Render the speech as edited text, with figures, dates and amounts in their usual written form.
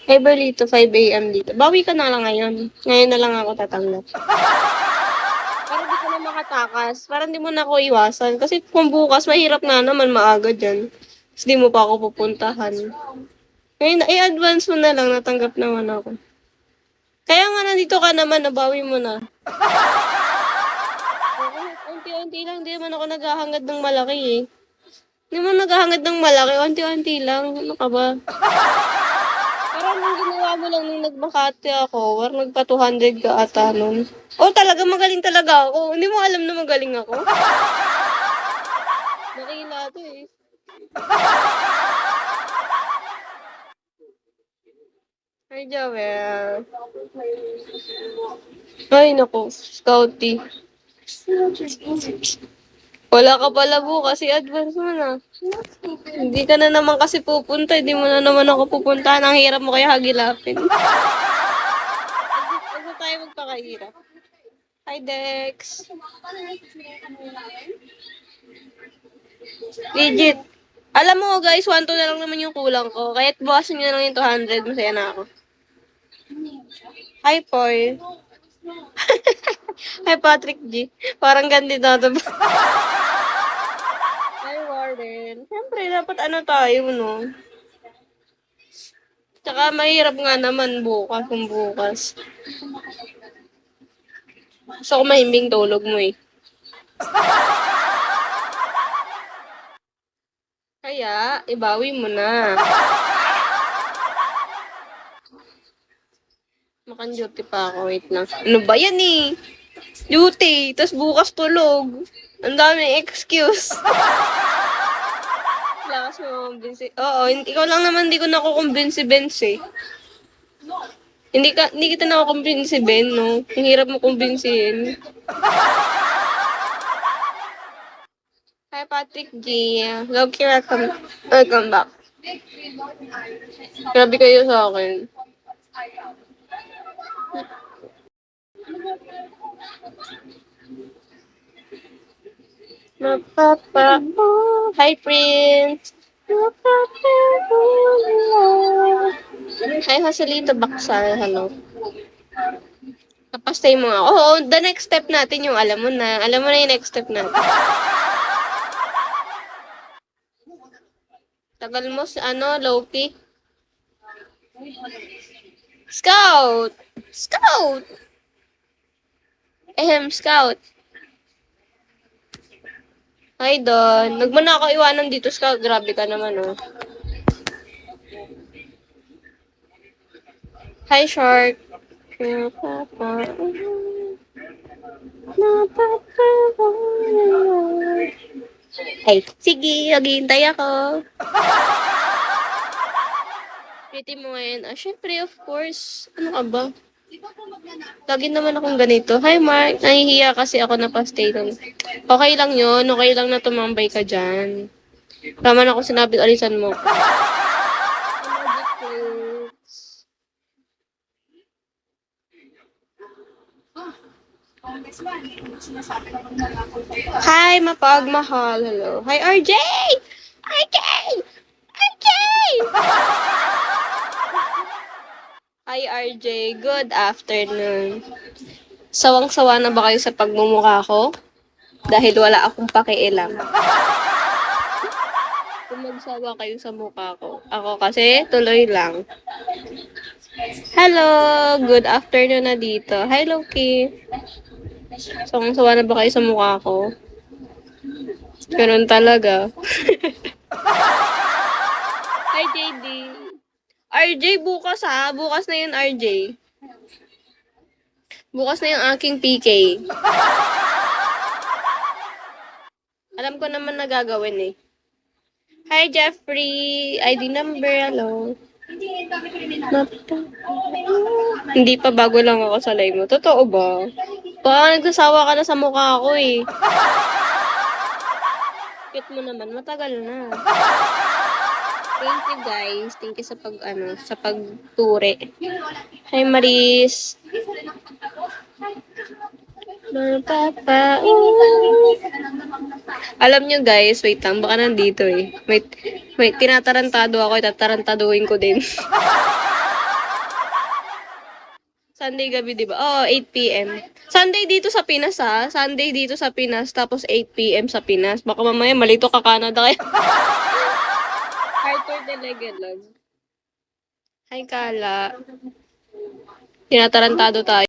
Everly to 5 a.m. dito. Bawi ka na lang ngayon. Ngayon na lang ako tatanggap. Para di ka na makatakas. Para di mo na ako iwasan. Kasi kung bukas, mahirap na naman maaga dyan. Tapos di mo pa ako pupuntahan. Ngayon, i-advance mo na lang. Natanggap naman ako. Kaya nga nandito ka naman, nabawi mo na. Unti-unti lang, di naman ako naghahangad ng malaki eh. Di mo naghahangad ng malaki, unti-unti lang. Ano ka ba? Parang nung ginawa mo lang nung nagmakati ako, war nagpa 200 ka ata nun. Oh, talaga magaling talaga ako. Hindi mo alam na magaling ako. Nakila to eh. Hi, Joel. Ay, naku. Scouty. Wala ka pala bukas. I-advance mo na. Hindi ka na naman kasi pupunta. Hindi mo na naman ako pupuntahan. Ang hirap mo kaya hagilapin. Huwag na tayo magpakahirap. Hi, Dex. Legit. Alam mo guys, 1-2 na lang naman yung kulang ko. Kahit buwasan nyo na lang yung 200, masaya na ako. Hi, Paul. Hi, Patrick G. Parang kandidato ba? Hi, Warden. Siyempre, dapat ano tayo, no? Tsaka mahirap nga naman bukas kung bukas. Gusto ko mahimbing tulog mo eh. Kaya, ibawi mo na. Makan-duty pa ako. Wait lang. Ano ba yan eh? Duty. Tapos bukas tulog. Ang daming excuse. Lakas mo kumbinsi. Oo, ikaw lang naman di ko nakukumbinsi, Benz eh. Hindi kita nakukumbinsi, Ben, no? Ang hirap mo kumbinsihin. Hi, Patrick G. Love you, welcome back. Grabe kayo sa akin. Hi, Prince. Hi, Joselito Baksal. Hello. Kapastay mo ako. Oo, the next step natin yung alam mo na. Alam mo na yung next step natin. Tagal mo sa Loki. Scout! Scout! Scout. Hi, Don. Nag mo na ako iwanan dito, Scout. Grabe ka naman, oh. Hi, Shark. Ay, sige. Naghihintay ako. Pretty mo ngayon. Syempre, of course. Ano ka ba? Lagi naman akong ganito. Hi, Mark. Nahihiya kasi ako na pa-stay doon. Okay lang yun. Okay lang na tumambay ka dyan. Tama na ako sinabi, alisan mo. Hi, mapagmahal. Hello. Hi, RJ! RJ! RJ! Hi, RJ. Good afternoon. Sawang-sawa na ba kayo sa pagmumukha ko? Dahil wala akong pakialam. Kung magsawa kayo sa mukha ko. Ako kasi, tuloy lang. Hello! Good afternoon na dito. Hi, Loki. Sawang-sawa na ba kayo sa mukha ko? Ganun talaga. Hi, JD. RJ, bukas ha. Bukas na yun, RJ. Bukas na yung aking PK. Alam ko naman na gagawin eh. Hi, Jeffrey. ID number, hello. Hindi pa, bago lang ako sa live mo. Totoo ba? Baka nagsasawa ka na sa mukha ko eh. Cute mo naman, matagal na. Thank you guys. Thank you sa sa pagture. Hi, Maris. Papa. Alam nyo guys, wait lang, baka nandito eh. May tinatarantado ako, tatarantaduhin ko din. Sunday gabi, di ba? Oo, 8 p.m. Sunday dito sa Pinas, ha? Sunday dito sa Pinas, tapos 8 p.m. sa Pinas. Baka mamaya malito ka Canada kayo. Arthur de Legalog. Hi, Kala. Tinatarantado tayo.